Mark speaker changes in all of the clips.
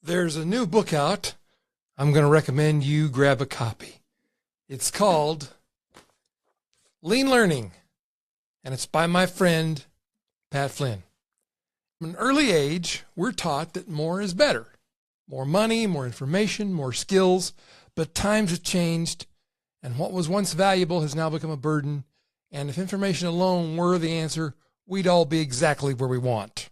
Speaker 1: There's a new book out. I'm going to recommend you grab a copy. It's called Lean Learning, and it's by my friend, Pat Flynn. From an early age, we're taught that more is better. More money, more information, more skills, but times have changed, and what was once valuable has now become a burden, and if information alone were the answer, we'd all be exactly where we want.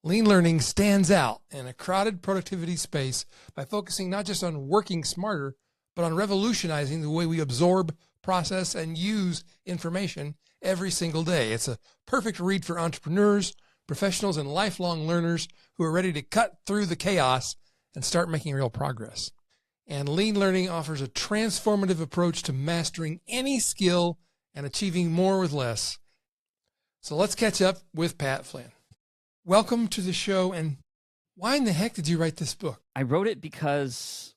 Speaker 1: Lean learning stands out in a crowded productivity space by focusing not just on working smarter, but on revolutionizing the way we absorb, process, and use information every single day. It's a perfect read for entrepreneurs, professionals, and lifelong learners who are ready to cut through the chaos and start making real progress. And Lean Learning offers a transformative approach to mastering any skill and achieving more with less. So let's catch up with Pat Flynn. Welcome to the show. And why in the heck did you write this book?
Speaker 2: I wrote it because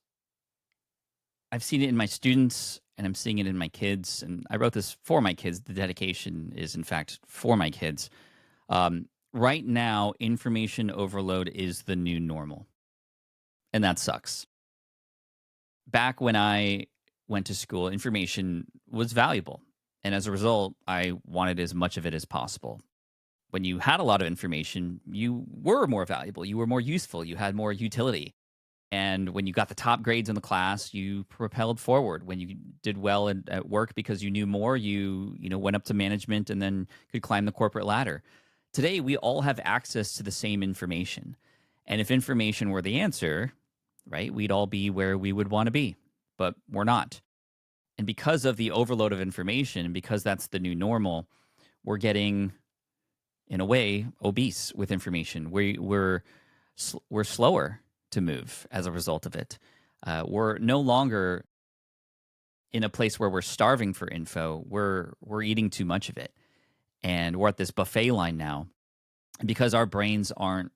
Speaker 2: I've seen it in my students and I'm seeing it in my kids. And I wrote this for my kids. The dedication is, in fact, for my kids. Right now, information overload is the new normal. And that sucks. Back when I went to school, information was valuable. And as a result, I wanted as much of it as possible. When you had a lot of information, you were more valuable. You were more useful. You had more utility. And when you got the top grades in the class, you propelled forward. When you did well at work because you knew more, you went up to management and then could climb the corporate ladder. Today, we all have access to the same information. And if information were the answer, right, we'd all be where we would want to be. But we're not. And because of the overload of information, and because that's the new normal, we're getting, in a way, obese with information. We're slower to move as a result of it. We're no longer in a place where we're starving for info. We're eating too much of it. And we're at this buffet line now. And because our brains aren't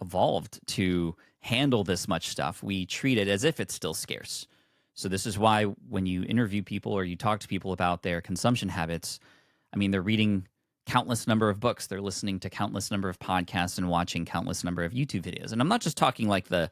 Speaker 2: evolved to handle this much stuff, we treat it as if it's still scarce. So this is why when you interview people or you talk to people about their consumption habits, I mean, they're reading countless number of books, they're listening to countless number of podcasts and watching countless number of YouTube videos. And I'm not just talking like the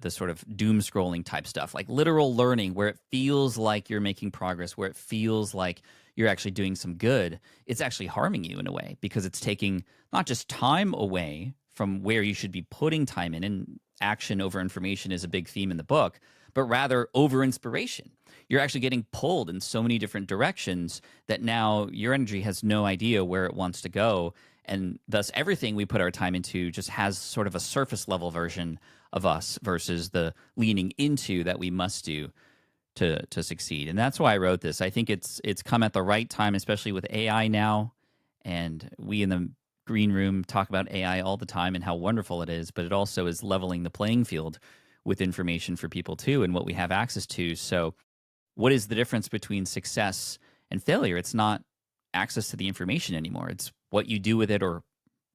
Speaker 2: sort of doom scrolling type stuff, like literal learning where it feels like you're making progress, where it feels like you're actually doing some good. It's actually harming you in a way because it's taking not just time away from where you should be putting time in, and action over information is a big theme in the book, but rather over inspiration. You're actually getting pulled in so many different directions that now your energy has no idea where it wants to go. And thus everything we put our time into just has sort of a surface level version of us versus the leaning into that we must do to succeed. And that's why I wrote this. I think it's come at the right time, especially with AI now. And we in the green room talk about AI all the time and how wonderful it is, but it also is leveling the playing field with information for people too and what we have access to. So what is the difference between success and failure? It's not access to the information anymore. It's what you do with it or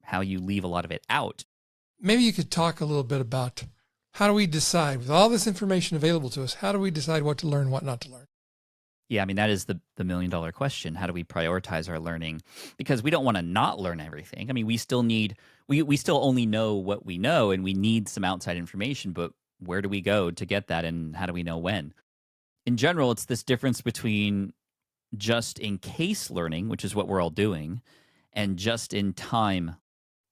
Speaker 2: how you leave a lot of it out.
Speaker 1: Maybe you could talk a little bit about how do we decide, with all this information available to us, how do we decide what to learn, what not to learn?
Speaker 2: Yeah, I mean, that is the million-dollar question. How do we prioritize our learning? Because we don't want to not learn everything. I mean, we still only know what we know, and we need some outside information, but where do we go to get that, and how do we know when? In general, it's this difference between just-in-case learning, which is what we're all doing, and just-in-time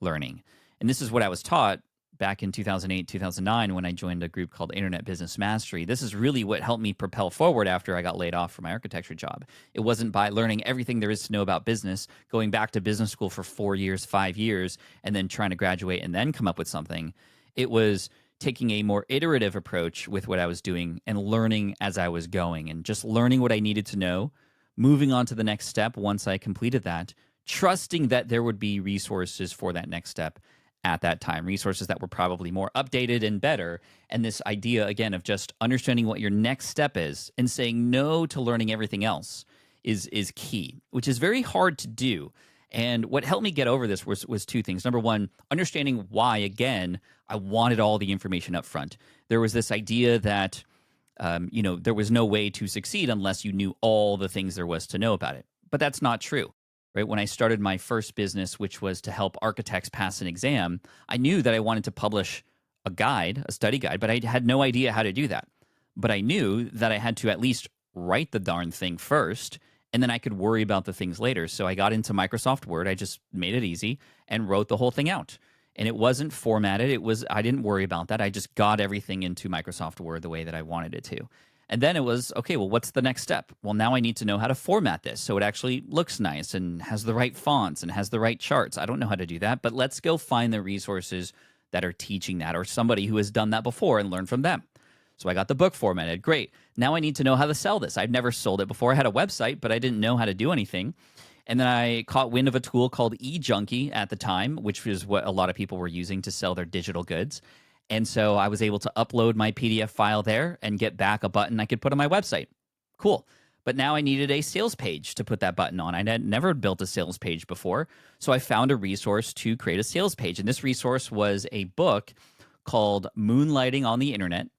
Speaker 2: learning. And this is what I was taught back in 2008, 2009, when I joined a group called Internet Business Mastery. This is really what helped me propel forward after I got laid off from my architecture job. It wasn't by learning everything there is to know about business, going back to business school for 4 years, 5 years, and then trying to graduate and then come up with something. It was taking a more iterative approach with what I was doing and learning as I was going and just learning what I needed to know, moving on to the next step once I completed that, trusting that there would be resources for that next step at that time, resources that were probably more updated and better. And this idea, again, of just understanding what your next step is and saying no to learning everything else is key, which is very hard to do. And what helped me get over this was two things. Number one, understanding why, again, I wanted all the information up front. There was this idea that, there was no way to succeed unless you knew all the things there was to know about it. But that's not true. Right? When I started my first business, which was to help architects pass an exam, I knew that I wanted to publish a guide, a study guide, but I had no idea how to do that. But I knew that I had to at least write the darn thing first, and then I could worry about the things later. So I got into Microsoft Word. I just made it easy and wrote the whole thing out. And it wasn't formatted. I didn't worry about that. I just got everything into Microsoft Word the way that I wanted it to. And then it was, okay, well, what's the next step? Well, now I need to know how to format this so it actually looks nice and has the right fonts and has the right charts. I don't know how to do that, but let's go find the resources that are teaching that, or somebody who has done that before, and learn from them. So I got the book formatted. Great. Now I need to know how to sell this. I've never sold it before. I had a website, but I didn't know how to do anything. And then I caught wind of a tool called eJunkie at the time, which was what a lot of people were using to sell their digital goods. And so I was able to upload my PDF file there and get back a button I could put on my website. Cool. But now I needed a sales page to put that button on. I had never built a sales page before. So I found a resource to create a sales page. And this resource was a book called Moonlighting on the Internet. And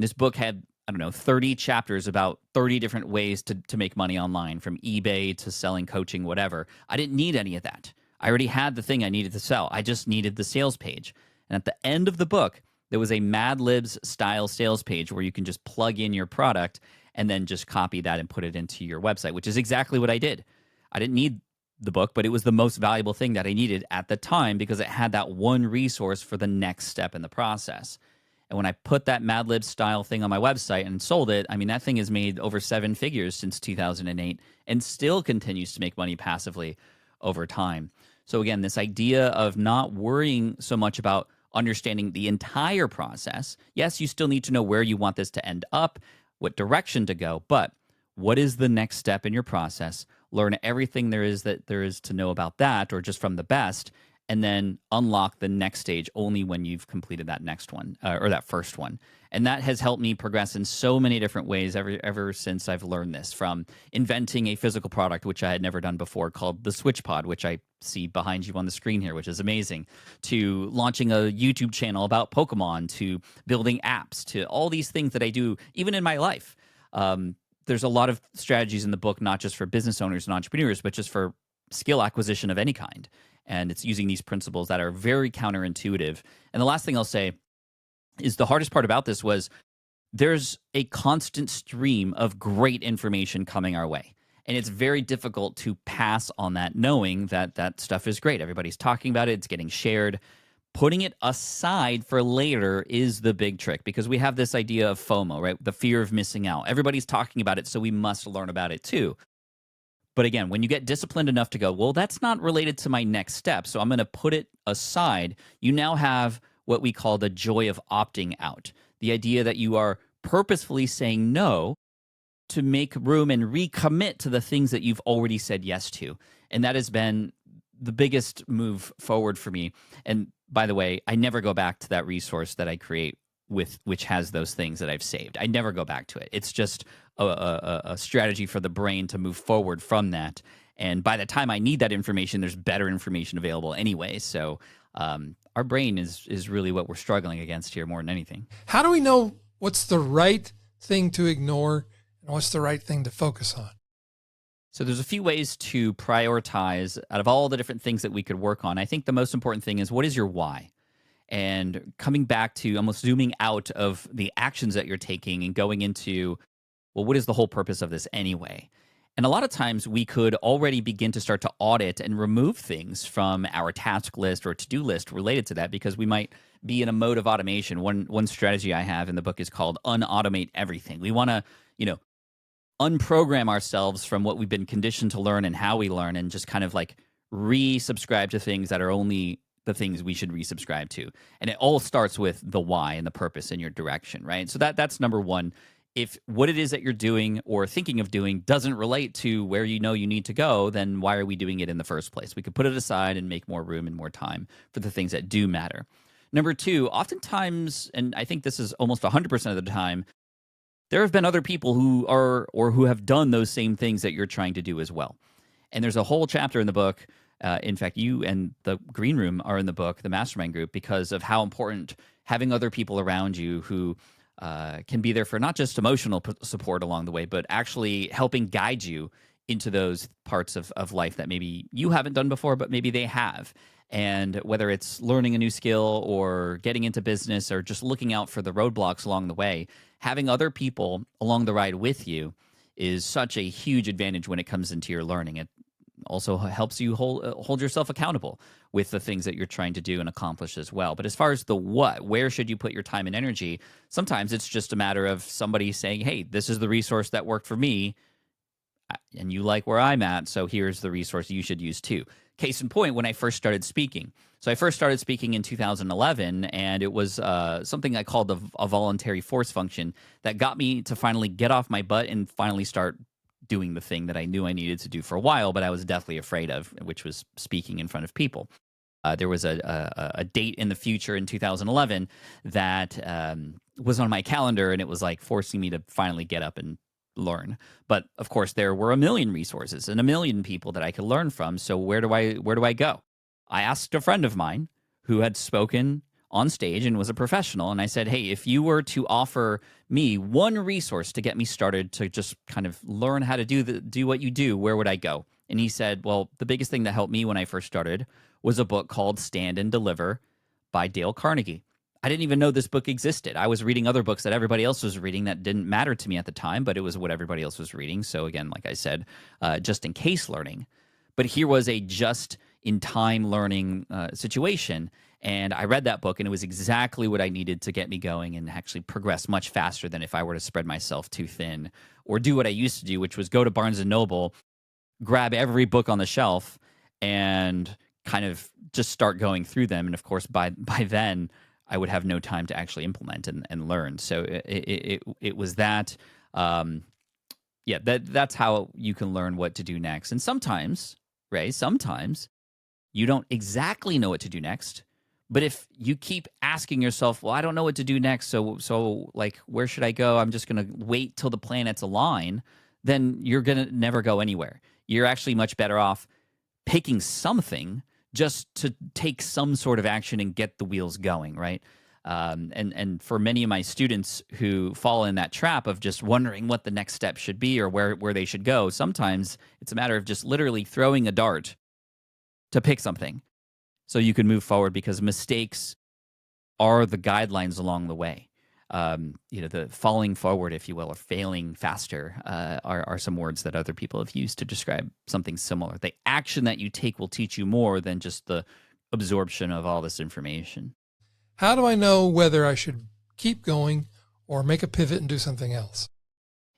Speaker 2: this book had, 30 chapters about 30 different ways to make money online, from eBay to selling coaching, whatever. I didn't need any of that. I already had the thing I needed to sell. I just needed the sales page. And at the end of the book, there was a Mad Libs style sales page where you can just plug in your product and then just copy that and put it into your website, which is exactly what I did. I didn't need the book, but it was the most valuable thing that I needed at the time because it had that one resource for the next step in the process. And when I put that Mad Libs style thing on my website and sold it, that thing has made over 7 figures since 2008 and still continues to make money passively over time. So again, this idea of not worrying so much about understanding the entire process. Yes, you still need to know where you want this to end up, what direction to go, but what is the next step in your process? Learn everything there is to know about that, or just from the best, and then unlock the next stage only when you've completed that next one, or that first one. And that has helped me progress in so many different ways ever since I've learned this, from inventing a physical product, which I had never done before, called the SwitchPod, which I see behind you on the screen here, which is amazing, to launching a YouTube channel about Pokemon, to building apps, to all these things that I do, even in my life. There's a lot of strategies in the book, not just for business owners and entrepreneurs, but just for skill acquisition of any kind. And it's using these principles that are very counterintuitive. And the last thing I'll say is the hardest part about this was there's a constant stream of great information coming our way. And it's very difficult to pass on that, knowing that that stuff is great. Everybody's talking about it. It's getting shared. Putting it aside for later is the big trick, because we have this idea of FOMO, right? The fear of missing out. Everybody's talking about it, so we must learn about it too. But again, when you get disciplined enough to go, well, that's not related to my next step, so I'm going to put it aside, you now have what we call the joy of opting out. The idea that you are purposefully saying no to make room and recommit to the things that you've already said yes to. And that has been the biggest move forward for me. And by the way, I never go back to that resource that I create which has those things that I've saved. I never go back to it. It's just a strategy for the brain to move forward from that. And by the time I need that information, there's better information available anyway. So our brain is really what we're struggling against here more than anything.
Speaker 1: How do we know what's the right thing to ignore and what's the right thing to focus on?
Speaker 2: So there's a few ways to prioritize out of all the different things that we could work on. I think the most important thing is, what is your why? And coming back to almost zooming out of the actions that you're taking and going into, well, what is the whole purpose of this anyway? And a lot of times we could already begin to start to audit and remove things from our task list or to-do list related to that, because we might be in a mode of automation. One strategy I have in the book is called unautomate everything. We want to, unprogram ourselves from what we've been conditioned to learn and how we learn, and just kind of like resubscribe to things that are only the things we should resubscribe to. And it all starts with the why and the purpose in your direction, right? So that's number one. If what it is that you're doing or thinking of doing doesn't relate to where you know you need to go, then why are we doing it in the first place? We could put it aside and make more room and more time for the things that do matter. Number two, oftentimes, and I think this is almost 100% of the time, there have been other people who are or who have done those same things that you're trying to do as well. And there's a whole chapter in the book. In fact, you and the Green Room are in the book, the mastermind group, because of how important having other people around you who can be there for not just emotional support along the way, but actually helping guide you into those parts of life that maybe you haven't done before, but maybe they have. And whether it's learning a new skill or getting into business or just looking out for the roadblocks along the way, having other people along the ride with you is such a huge advantage when it comes into your learning. It also helps you hold yourself accountable with the things that you're trying to do and accomplish as well. But as far as the what, where should you put your time and energy? Sometimes it's just a matter of somebody saying, hey, this is the resource that worked for me, and you like where I'm at, so here's the resource you should use too. Case in point, when I first started speaking. So I first started speaking in 2011, and it was something I called a voluntary force function that got me to finally get off my butt and finally start doing the thing that I knew I needed to do for a while, but I was deathly afraid of, which was speaking in front of people. There was a date in the future in 2011 that was on my calendar, and it was like forcing me to finally get up and learn. But of course, there were a million resources and a million people that I could learn from. So where do I go? I asked a friend of mine who had spoken on stage and was a professional, and I said, hey, if you were to offer me one resource to get me started to just kind of learn how to do what you do, where would I go? And he said, well, the biggest thing that helped me when I first started was a book called Stand and Deliver by Dale Carnegie. I didn't even know this book existed. I was reading other books that everybody else was reading that didn't matter to me at the time, but it was what everybody else was reading. So again, like I said, just in case learning. But here was a just-in-time learning situation, and I read that book, and it was exactly what I needed to get me going and actually progress much faster than if I were to spread myself too thin or do what I used to do, which was go to Barnes & Noble, grab every book on the shelf, and kind of just start going through them. And of course, by then, I would have no time to actually implement and learn. So it was that, that's how you can learn what to do next. And sometimes, Ray, sometimes you don't exactly know what to do next. But if you keep asking yourself, well, I don't know what to do next, so like, where should I go? I'm just going to wait till the planets align, then you're going to never go anywhere. You're actually much better off picking something just to take some sort of action and get the wheels going, right? And for many of my students who fall in that trap of just wondering what the next step should be or where they should go, sometimes it's a matter of just literally throwing a dart to pick something so you can move forward, because mistakes are the guidelines along the way. The falling forward, if you will, or failing faster are some words that other people have used to describe something similar. The action that you take will teach you more than just the absorption of all this information.
Speaker 1: How do I know whether I should keep going or make a pivot and do something else?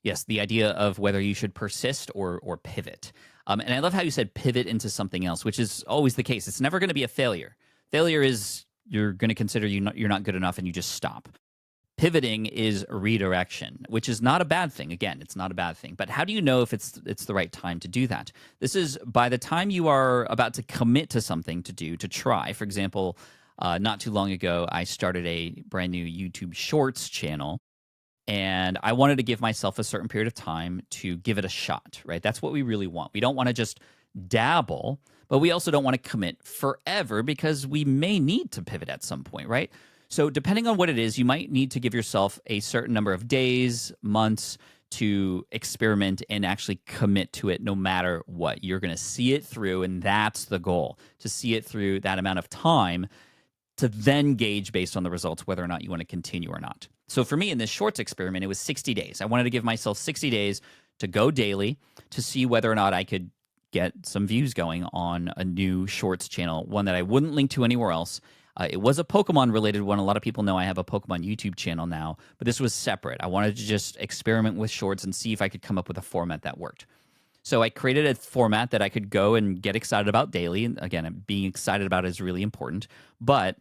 Speaker 2: Yes, the idea of whether you should persist or pivot. And I love how you said pivot into something else, which is always the case. It's never going to be a failure. Failure is you're going to consider you're not good enough and you just stop. Pivoting is redirection, which is not a bad thing. Again, it's not a bad thing. But how do you know if it's the right time to do that? This is by the time you are about to commit to something to try. For example, not too long ago, I started a brand new YouTube Shorts channel, and I wanted to give myself a certain period of time to give it a shot, right? That's what we really want. We don't want to just dabble, but we also don't want to commit forever because we may need to pivot at some point, right? So depending on what it is, you might need to give yourself a certain number of days, months to experiment and actually commit to it no matter what. You're going to see it through, and that's the goal, to see it through that amount of time to then gauge based on the results whether or not you want to continue or not. So for me in this shorts experiment, it was 60 days. I wanted to give myself 60 days to go daily to see whether or not I could get some views going on a new shorts channel, one that I wouldn't link to anywhere else. It was a Pokemon related one. A lot of people know I have a Pokemon YouTube channel now, but this was separate. I wanted to just experiment with shorts and see if I could come up with a format that worked. So I created a format that I could go and get excited about daily. And again, being excited about it is really important. But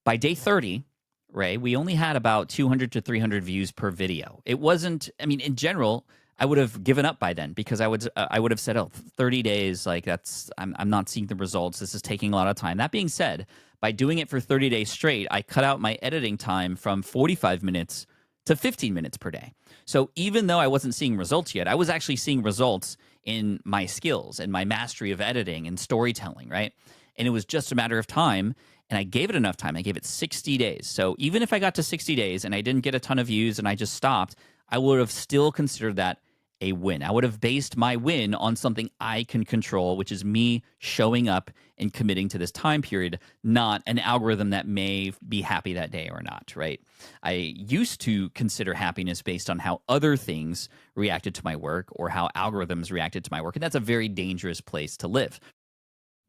Speaker 2: by day 30, Ray, we only had about 200 to 300 views per video. It wasn't, I mean, in general, I would have given up by then because I would have said, 30 days, like I'm not seeing the results. This is taking a lot of time. That being said, by doing it for 30 days straight, I cut out my editing time from 45 minutes to 15 minutes per day. So even though I wasn't seeing results yet, I was actually seeing results in my skills and my mastery of editing and storytelling, right? And it was just a matter of time, and I gave it enough time. I gave it 60 days. So even if I got to 60 days and I didn't get a ton of views and I just stopped, I would have still considered that a win. I would have based my win on something I can control, which is me showing up and committing to this time period, not an algorithm that may be happy that day or not, right? I used to consider happiness based on how other things reacted to my work or how algorithms reacted to my work, and that's a very dangerous place to live.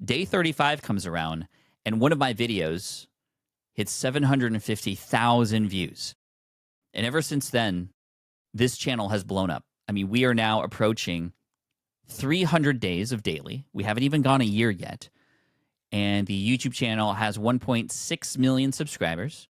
Speaker 2: Day 35 comes around, and one of my videos hits 750,000 views. And ever since then, this channel has blown up. I mean, we are now approaching 300 days of daily. We haven't even gone a year yet. And the YouTube channel has 1.6 million subscribers.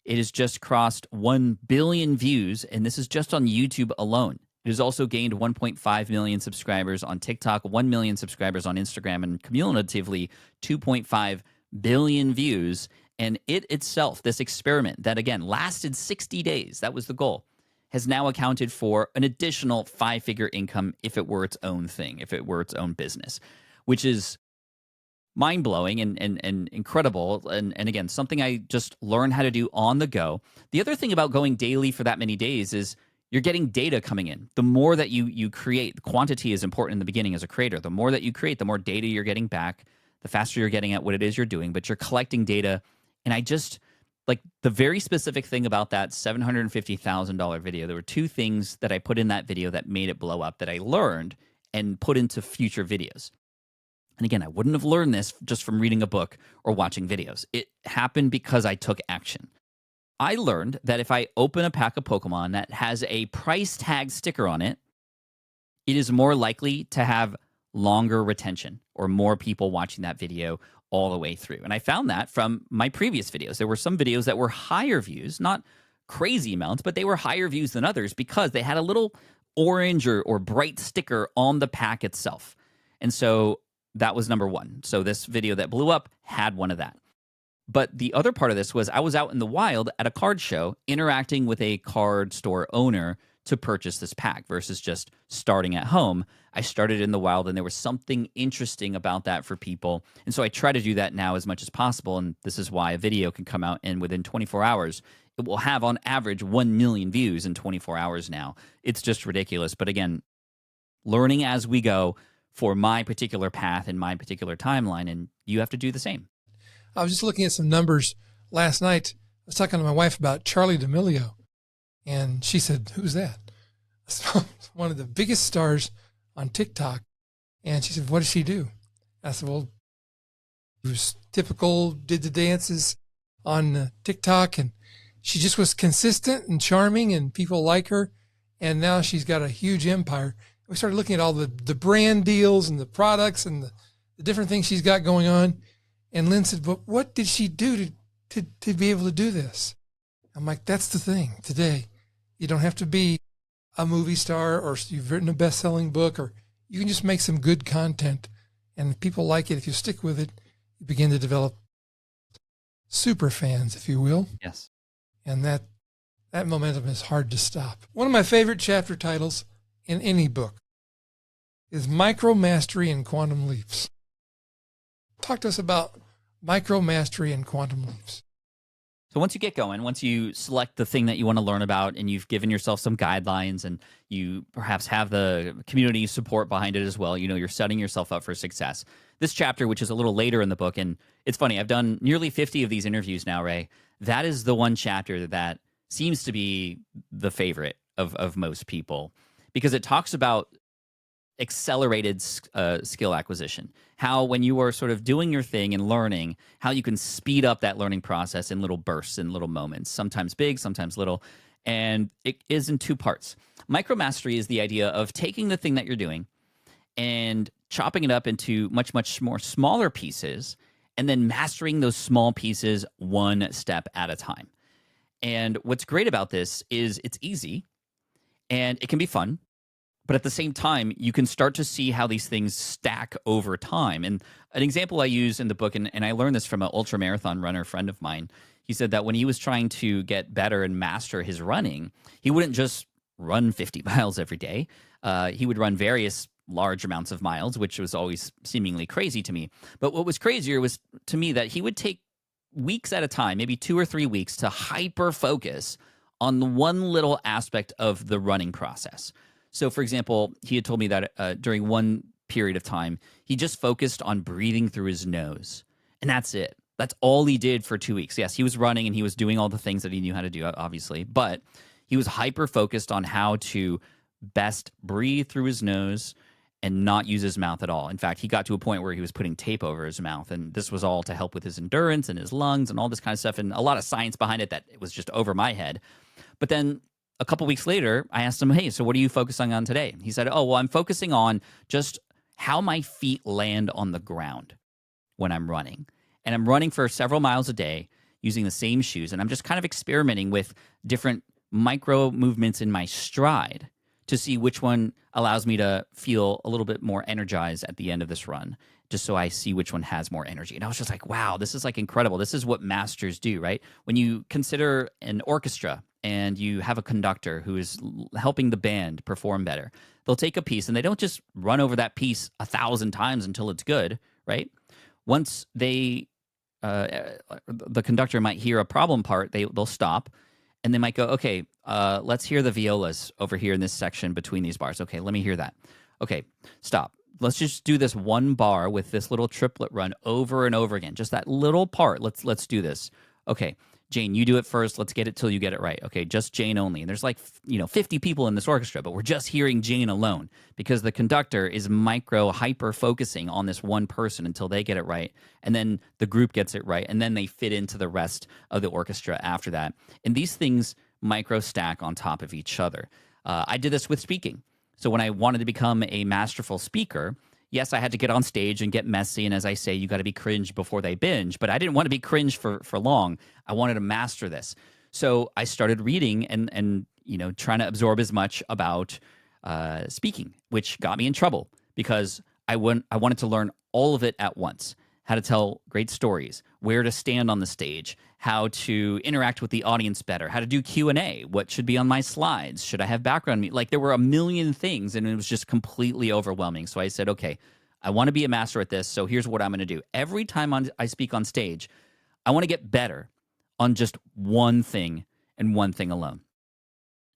Speaker 2: It has just crossed 1 billion views, and this is just on YouTube alone. It has also gained 1.5 million subscribers on TikTok, 1 million subscribers on Instagram, and cumulatively 2.5 billion views. And it itself, this experiment that, again, lasted 60 days, that was the goal, has now accounted for an additional 5-figure income if it were its own thing, if it were its own business, which is mind-blowing and incredible. And again, something I just learned how to do on the go. The other thing about going daily for that many days is you're getting data coming in. The more that you create, quantity is important in the beginning as a creator. The more that you create, the more data you're getting back, the faster you're getting at what it is you're doing, but you're collecting data. And I just, like, the very specific thing about that $750,000 video, there were 2 things that I put in that video that made it blow up that I learned and put into future videos. And again, I wouldn't have learned this just from reading a book or watching videos. It happened because I took action. I learned that if I open a pack of Pokemon that has a price tag sticker on it, it is more likely to have longer retention or more people watching that video all the way through. And I found that from my previous videos. There were some videos that were higher views, not crazy amounts, but they were higher views than others because they had a little orange or bright sticker on the pack itself. And so that was number 1. So this video that blew up had one of that. But the other part of this was I was out in the wild at a card show interacting with a card store owner to purchase this pack versus just starting at home. I started in the wild, and there was something interesting about that for people. And so I try to do that now as much as possible, and this is why a video can come out, and within 24 hours, it will have on average 1 million views in 24 hours now. It's just ridiculous. But again, learning as we go for my particular path and my particular timeline, and you have to do the same.
Speaker 1: I was just looking at some numbers last night. I was talking to my wife about Charlie D'Amelio, and she said, "Who's that?" One of the biggest stars on TikTok. And she said, "What does she do?" I said, "Well, it was typical, did the dances on TikTok, and she just was consistent and charming, and people like her. And now she's got a huge empire." We started looking at all the brand deals and the products and the different things she's got going on. And Lynn said, "But what did she do to be able to do this?" I'm like, that's the thing today. You don't have to be a movie star or you've written a best-selling book, or you can just make some good content. And if people like it, if you stick with it, you begin to develop super fans, if you will.
Speaker 2: Yes.
Speaker 1: And that momentum is hard to stop. One of my favorite chapter titles in any book is Micromastery and Quantum Leaps. Talk to us about Micromastery and Quantum Leaps.
Speaker 2: So once you get going, once you select the thing that you want to learn about and you've given yourself some guidelines and you perhaps have the community support behind it as well, you know, you're setting yourself up for success. This chapter, which is a little later in the book, and it's funny, I've done nearly 50 of these interviews now, Ray. That is the one chapter that seems to be the favorite of most people because it talks about accelerated skill acquisition. How when you are sort of doing your thing and learning, how you can speed up that learning process in little bursts and little moments, sometimes big, sometimes little. And it is in 2 parts. Micromastery is the idea of taking the thing that you're doing and chopping it up into much, much more smaller pieces and then mastering those small pieces one step at a time. And what's great about this is it's easy and it can be fun. But at the same time, you can start to see how these things stack over time. And an example I use in the book, and I learned this from an ultramarathon runner friend of mine, he said that when he was trying to get better and master his running, he wouldn't just run 50 miles every day. He would run various large amounts of miles, which was always seemingly crazy to me. But what was crazier was to me that he would take weeks at a time, maybe 2 or 3 weeks, to hyper focus on the one little aspect of the running process. So, for example, he had told me that during one period of time, he just focused on breathing through his nose, and that's it. That's all he did for 2 weeks. Yes, he was running and he was doing all the things that he knew how to do, obviously, but he was hyper focused on how to best breathe through his nose and not use his mouth at all. In fact, he got to a point where he was putting tape over his mouth, and this was all to help with his endurance and his lungs and all this kind of stuff, and a lot of science behind it that it was just over my head. But then a couple weeks later, I asked him, hey, so what are you focusing on today? He said, oh, well, I'm focusing on just how my feet land on the ground when I'm running. And I'm running for several miles a day using the same shoes, and I'm just kind of experimenting with different micro movements in my stride to see which one allows me to feel a little bit more energized at the end of this run, just so I see which one has more energy. And I was just like, wow, this is like incredible. This is what masters do, right? When you consider an orchestra and you have a conductor who is helping the band perform better, they'll take a piece and they don't just run over that piece 1,000 times until it's good, right? Once they, the conductor might hear a problem part, they'll stop. And they might go, okay, let's hear the violas over here in this section between these bars. Okay, let me hear that. Okay, stop. Let's just do this one bar with this little triplet run over and over again. Just that little part. Let's do this. Okay, Jane, you do it first. Let's get it till you get it right. Okay, just Jane only. And there's like 50 people in this orchestra, but we're just hearing Jane alone because the conductor is hyper focusing on this one person until they get it right, and then the group gets it right, and then they fit into the rest of the orchestra after that. And these things micro stack on top of each other. I did this with speaking. So when I wanted to become a masterful speaker, yes, I had to get on stage and get messy. And as I say, you got to be cringe before they binge. But I didn't want to be cringe for long. I wanted to master this. So I started reading and trying to absorb as much about speaking, which got me in trouble because I wanted to learn all of it at once. How to tell great stories, where to stand on the stage, how to interact with the audience better, how to do Q&A, what should be on my slides, should I have background music? Like there were a million things and it was just completely overwhelming. So I said, okay, I want to be a master at this, so here's what I'm going to do. Every time I speak on stage, I want to get better on just one thing and one thing alone.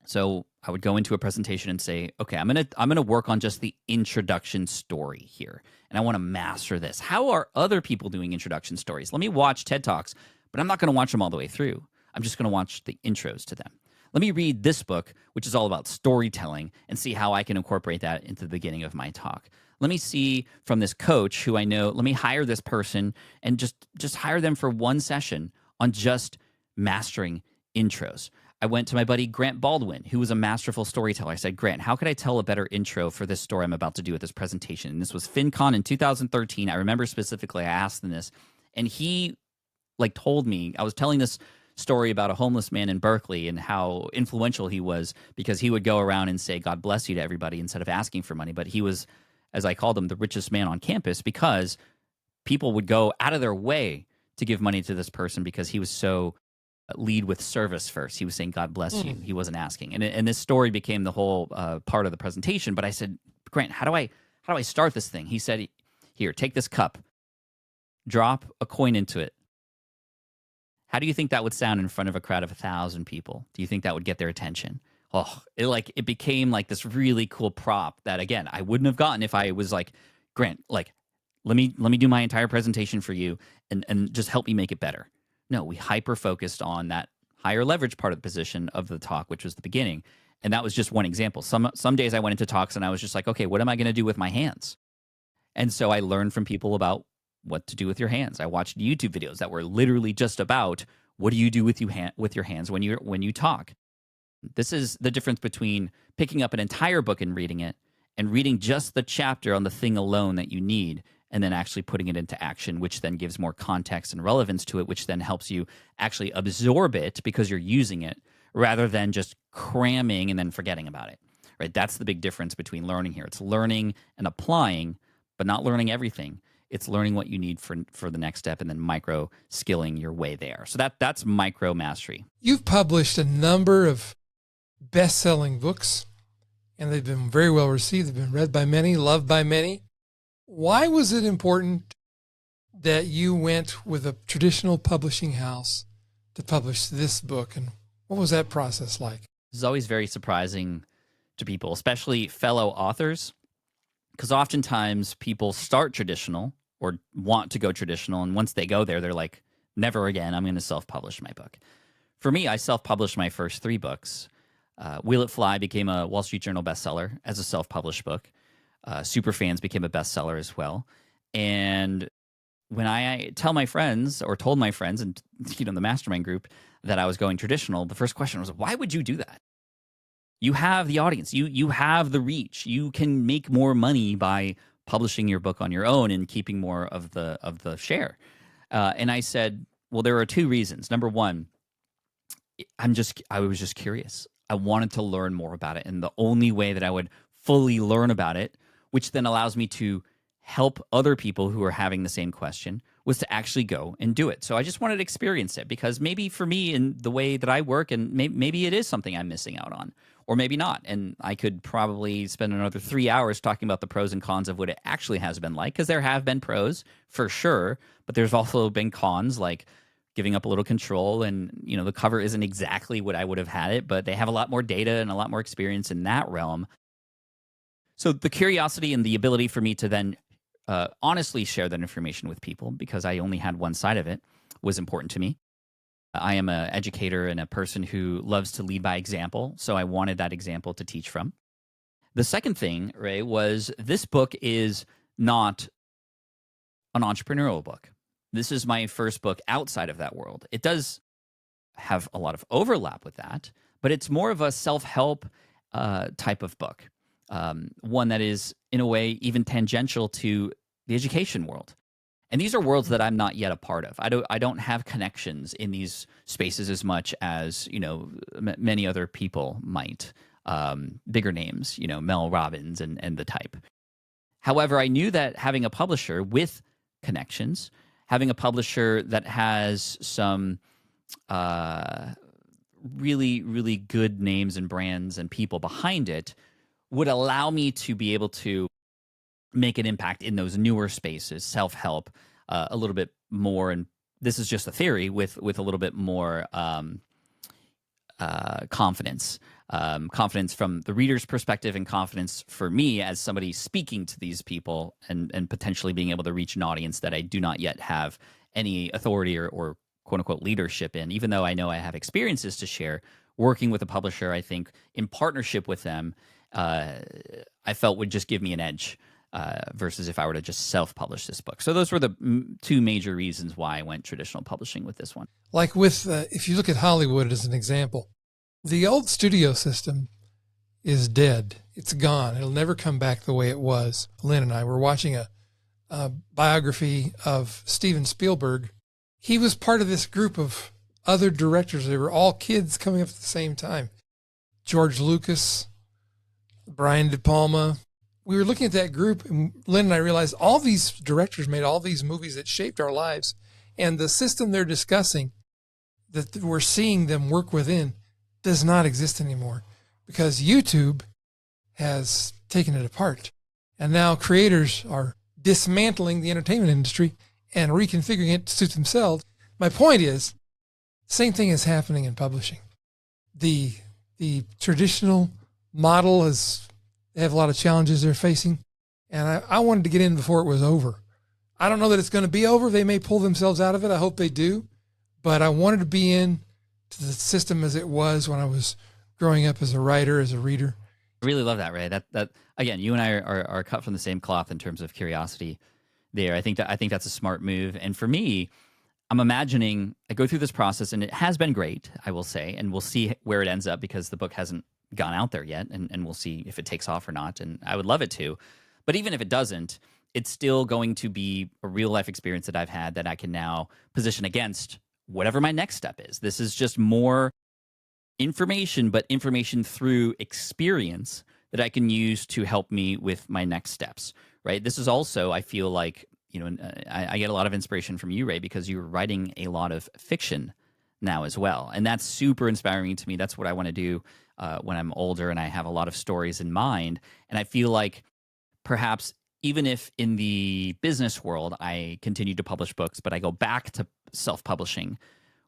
Speaker 2: So I would go into a presentation and say, okay, I'm gonna work on just the introduction story here, and I want to master this. How are other people doing introduction stories? Let me watch TED Talks, but I'm not going to watch them all the way through. I'm just going to watch the intros to them. Let me read this book, which is all about storytelling, and see how I can incorporate that into the beginning of my talk. Let me see from this coach who I know. Let me hire this person and just hire them for one session on just mastering intros. I went to my buddy Grant Baldwin, who was a masterful storyteller. I said, Grant, how could I tell a better intro for this story I'm about to do at this presentation? And this was FinCon in 2013. I remember specifically I asked him this, and he told me, I was telling this story about a homeless man in Berkeley and how influential he was because he would go around and say, God bless you to everybody instead of asking for money. But he was, as I called him, the richest man on campus because people would go out of their way to give money to this person because he was so lead with service first. He was saying, God bless you. He wasn't asking. And this story became the whole part of the presentation. But I said, Grant, how do I start this thing? He said, here, take this cup, drop a coin into it. How do you think that would sound in front of a crowd of 1,000 people? Do you think that would get their attention? Oh, it became like this really cool prop that, again, I wouldn't have gotten if I was like, Grant, let me do my entire presentation for you and just help me make it better. No, we hyper-focused on that higher leverage part of the position of the talk, which was the beginning. And that was just one example. Some days I went into talks and I was just like, okay, what am I going to do with my hands? And so I learned from people about what to do with your hands. I watched YouTube videos that were literally just about what do you do with your hands when you talk. This is the difference between picking up an entire book and reading it and reading just the chapter on the thing alone that you need and then actually putting it into action, which then gives more context and relevance to it, which then helps you actually absorb it because you're using it rather than just cramming and then forgetting about it, right? That's the big difference between learning here. It's learning and applying, but not learning everything. It's learning what you need for the next step and then micro skilling your way there. So that's micro mastery.
Speaker 1: You've published a number of best-selling books, and they've been very well received. They've been read by many, loved by many. Why was it important that you went with a traditional publishing house to publish this book, and what was that process like?
Speaker 2: It's always very surprising to people, especially fellow authors, because oftentimes people start traditional or want to go traditional, and once they go there, they're like, never again, I'm going to self-publish my book. For me, I self-published my first 3 books. Will It Fly became a Wall Street Journal bestseller as a self-published book. Superfans became a bestseller as well. And when I tell my friends, or told my friends, and the mastermind group, that I was going traditional, the first question was, why would you do that? You have the audience, you have the reach, you can make more money by publishing your book on your own and keeping more of the share. And I said, well, there are 2 reasons. Number one, I was just curious. I wanted to learn more about it, and the only way that I would fully learn about it, which then allows me to help other people who are having the same question, was to actually go and do it. So I just wanted to experience it, because maybe for me in the way that I work, and maybe it is something I'm missing out on, or maybe not. And I could probably spend another 3 hours talking about the pros and cons of what it actually has been like, because there have been pros for sure, but there's also been cons, like giving up a little control, and the cover isn't exactly what I would have had it, but they have a lot more data and a lot more experience in that realm. So the curiosity and the ability for me to then honestly share that information with people, because I only had one side of it, was important to me. I am an educator and a person who loves to lead by example, so I wanted that example to teach from. The second thing, Ray, was this book is not an entrepreneurial book. This is my first book outside of that world. It does have a lot of overlap with that, but it's more of a self-help type of book. One that is, in a way, even tangential to the education world. And these are worlds that I'm not yet a part of. I don't have connections in these spaces as much as many other people might. Bigger names, Mel Robbins and the type. However, I knew that having a publisher with connections, having a publisher that has some really, really good names and brands and people behind it, would allow me to be able to make an impact in those newer spaces, self-help, a little bit more. And this is just a theory with a little bit more confidence. Confidence from the reader's perspective, and confidence for me as somebody speaking to these people, and potentially being able to reach an audience that I do not yet have any authority or quote-unquote leadership in. Even though I know I have experiences to share, working with a publisher, I think in partnership with them, I felt would just give me an edge versus if I were to just self-publish this book. So those were the 2 major reasons why I went traditional publishing with this one.
Speaker 1: Like with, if you look at Hollywood as an example, the old studio system is dead. It's gone. It'll never come back the way it was. Lynn and I were watching a biography of Steven Spielberg. He was part of this group of other directors. They were all kids coming up at the same time. George Lucas, Brian De Palma. We were looking at that group, and Lynn and I realized all these directors made all these movies that shaped our lives. And the system they're discussing that we're seeing them work within does not exist anymore, because YouTube has taken it apart. And now creators are dismantling the entertainment industry and reconfiguring it to suit themselves. My point is, same thing is happening in publishing. The traditional model they have a lot of challenges they're facing, and I wanted to get in before it was over. I don't know that it's going to be over. They may pull themselves out of it. I hope they do. But I wanted to be in to the system as it was when I was growing up as a writer, as a reader.
Speaker 2: I really love that, Ray. That again, you and I are cut from the same cloth in terms of curiosity there. I think that's a smart move. And for me, I'm imagining I go through this process, and it has been great, I will say, and we'll see where it ends up, because the book hasn't gone out there yet, and we'll see if it takes off or not. And I would love it to. But even if it doesn't, it's still going to be a real life experience that I've had that I can now position against whatever my next step is. This is just more information, but information through experience that I can use to help me with my next steps, right? This is also, I feel like, I get a lot of inspiration from you, Ray, because you're writing a lot of fiction now as well. And that's super inspiring to me. That's what I want to do when I'm older and I have a lot of stories in mind. And I feel like perhaps even if in the business world I continue to publish books, but I go back to self-publishing,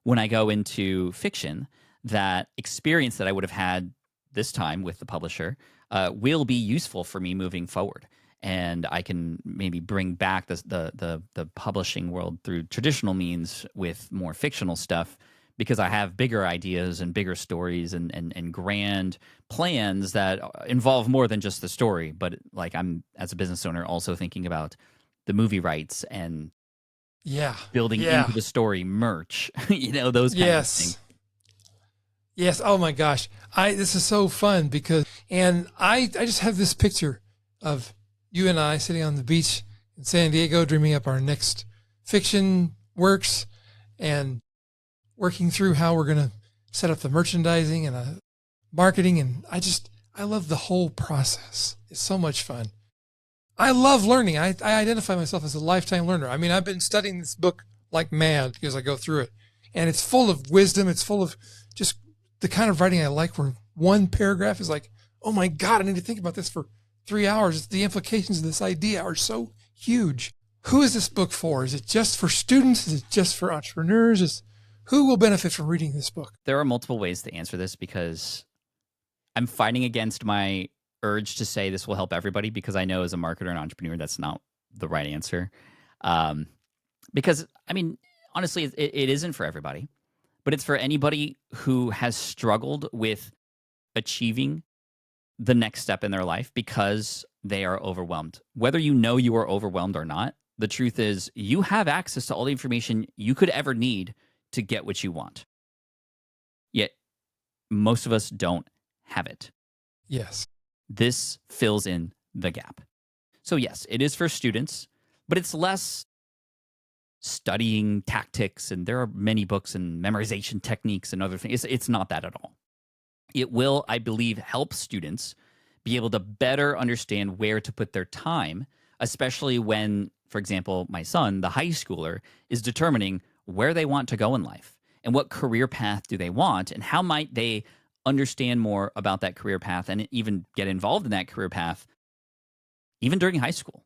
Speaker 2: when I go into fiction, that experience that I would have had this time with the publisher, will be useful for me moving forward. And I can maybe bring back the publishing world through traditional means with more fictional stuff, because I have bigger ideas and bigger stories and grand plans that involve more than just the story. But like, I'm, as a business owner, also thinking about the movie rights and building into the story merch, those kind of things.
Speaker 1: Yes. Oh my gosh. This is so fun and I just have this picture of you and I sitting on the beach in San Diego, dreaming up our next fiction works and working through how we're going to set up the merchandising and marketing. And I love the whole process. It's so much fun. I love learning. I identify myself as a lifetime learner. I mean, I've been studying this book like mad because I go through it, and it's full of wisdom. It's full of just the kind of writing I like, where one paragraph is like, oh my God, I need to think about this for 3 hours. The implications of this idea are so huge. Who is this book for? Is it just for students? Is it just for entrepreneurs? Who will benefit from reading this book?
Speaker 2: There are multiple ways to answer this, because I'm fighting against my urge to say this will help everybody, because I know as a marketer and entrepreneur, that's not the right answer. Because, I mean, honestly, it isn't for everybody, but it's for anybody who has struggled with achieving the next step in their life because they are overwhelmed. Whether you know you are overwhelmed or not, the truth is you have access to all the information you could ever need to get what you want. Yet most of us don't have it.
Speaker 1: Yes.
Speaker 2: This fills in the gap. So yes, it is for students, but it's less studying tactics, and there are many books and memorization techniques and other things. It's not that at all. It will, I believe, help students be able to better understand where to put their time, especially when, for example, my son, the high schooler, is determining where they want to go in life and what career path do they want, and how might they understand more about that career path and even get involved in that career path even during high school,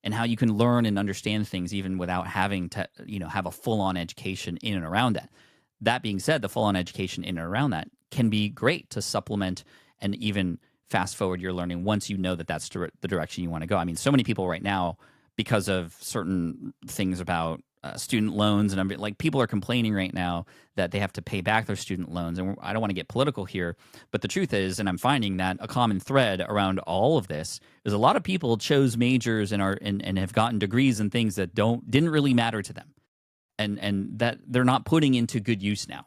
Speaker 2: and how you can learn and understand things even without having to, have a full-on education in and around that. That being said, the full-on education in and around that can be great to supplement and even fast forward your learning once you know that that's the direction you want to go. I mean, so many people right now, because of certain things about student loans, and like, people are complaining right now that they have to pay back their student loans. And I don't want to get political here, but the truth is, and I'm finding that a common thread around all of this is a lot of people chose majors and have gotten degrees in things that didn't really matter to them, and that they're not putting into good use now.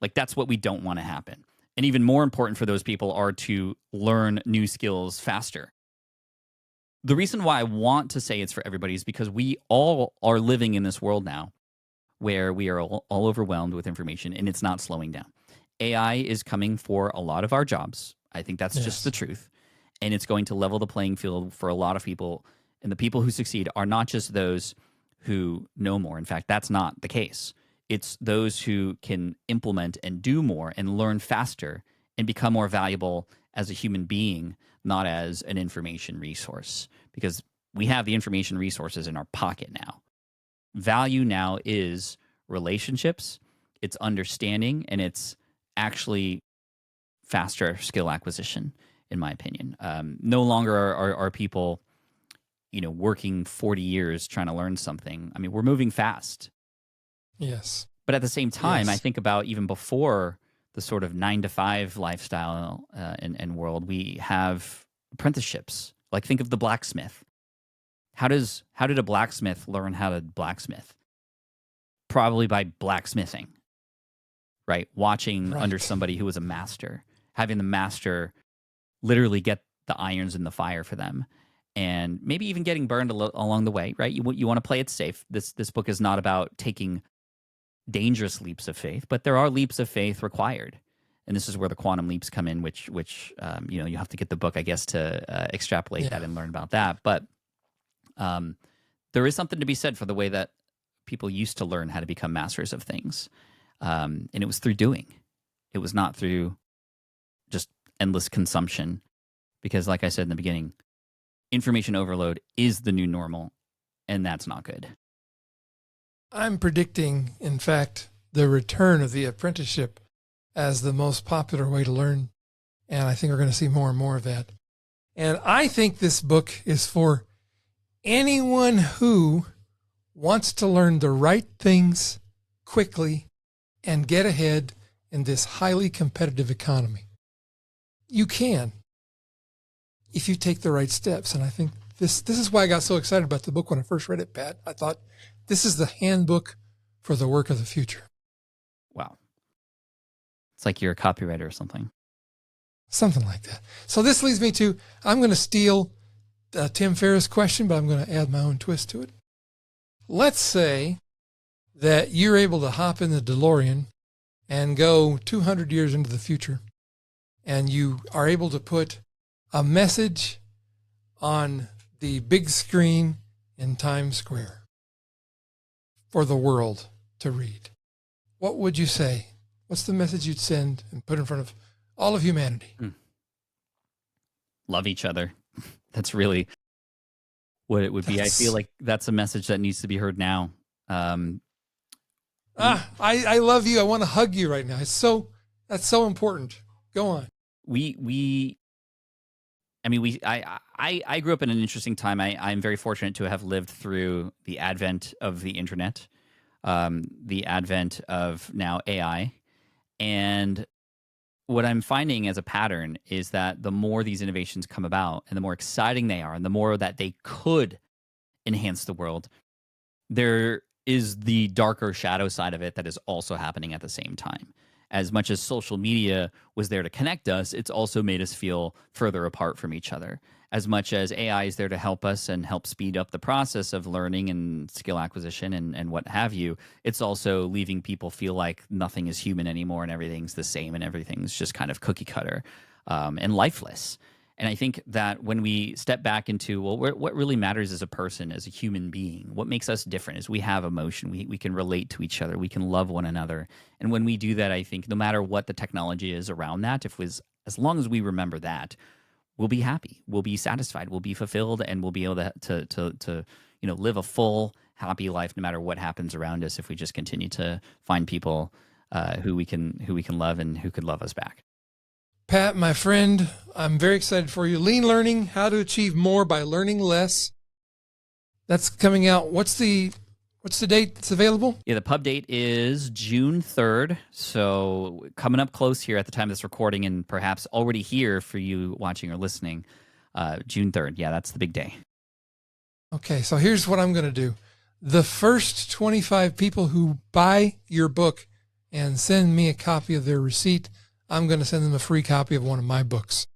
Speaker 2: Like, that's what we don't want to happen. And even more important for those people are to learn new skills faster. The reason why I want to say it's for everybody is because we all are living in this world now where we are all overwhelmed with information, and it's not slowing down. AI is coming for a lot of our jobs. I think that's just the truth. And it's going to level the playing field for a lot of people. And the people who succeed are not just those who know more. In fact, that's not the case. It's those who can implement and do more and learn faster and become more valuable as a human being, not as an information resource, because we have the information resources in our pocket now. Value now is relationships, it's understanding, and it's actually faster skill acquisition, in my opinion. No longer are people, working 40 years trying to learn something. I mean, we're moving fast.
Speaker 1: Yes.
Speaker 2: But at the same time, I think about even before the sort of 9-to-5 lifestyle and world, we have apprenticeships. Like, think of the blacksmith. How did a blacksmith learn how to blacksmith? Probably by blacksmithing, right? Watching under somebody who was a master, having the master literally get the irons in the fire for them, and maybe even getting burned along the way, right? You want to play it safe. This book is not about taking dangerous leaps of faith, but there are leaps of faith required. And this is where the quantum leaps come in, which you have to get the book, I guess, to extrapolate that and learn about that. But there is something to be said for the way that people used to learn how to become masters of things. And it was through doing. It was not through just endless consumption. Because like I said in the beginning, information overload is the new normal, and that's not good.
Speaker 1: I'm predicting, in fact, the return of the apprenticeship as the most popular way to learn. And I think we're going to see more and more of that. And I think this book is for anyone who wants to learn the right things quickly and get ahead in this highly competitive economy. You can, if you take the right steps. And I think this is why I got so excited about the book when I first read it, Pat. I thought this is the handbook for the work of the future.
Speaker 2: Wow. It's like you're a copywriter or something.
Speaker 1: Something like that. So this leads me to, I'm going to steal Tim Ferriss' question, but I'm going to add my own twist to it. Let's say that you're able to hop in the DeLorean and go 200 years into the future, and you are able to put a message on the big screen in Times Square for the world to read. What would you say? What's the message you'd send and put in front of all of humanity?
Speaker 2: Love each other. That's really what it would be. I feel like that's a message that needs to be heard now.
Speaker 1: I love you. I want to hug you right now. That's so important. Go on.
Speaker 2: I grew up in an interesting time. I'm very fortunate to have lived through the advent of the internet, the advent of now AI. And what I'm finding as a pattern is that the more these innovations come about and the more exciting they are and the more that they could enhance the world, there is the darker shadow side of it that is also happening at the same time. As much as social media was there to connect us, it's also made us feel further apart from each other. As much as AI is there to help us and help speed up the process of learning and skill acquisition and what have you, it's also leaving people feel like nothing is human anymore and everything's the same and everything's just kind of cookie cutter and lifeless. And I think that when we step back into, well, what really matters as a person, as a human being, what makes us different is we have emotion. We can relate to each other. We can love one another. And when we do that, I think no matter what the technology is around that, as long as we remember that, we'll be happy. We'll be satisfied. We'll be fulfilled, and we'll be able to live a full, happy life no matter what happens around us. If we just continue to find people who we can love and who could love us back.
Speaker 1: Pat, my friend, I'm very excited for you. Lean Learning, How to Achieve More by Learning Less. That's coming out. What's the date that's available?
Speaker 2: Yeah, the pub date is June 3rd. So coming up close here at the time of this recording and perhaps already here for you watching or listening, June 3rd. Yeah, that's the big day.
Speaker 1: Okay, so here's what I'm going to do. The first 25 people who buy your book and send me a copy of their receipt, I'm going to send them a free copy of one of my books.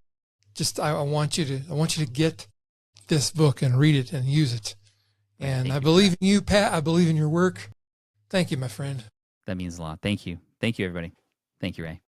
Speaker 1: I want you to get this book and read it and use it. And I believe in you, Pat. I believe in your work. Thank you, my friend.
Speaker 2: That means a lot. Thank you. Thank you, everybody. Thank you, Ray.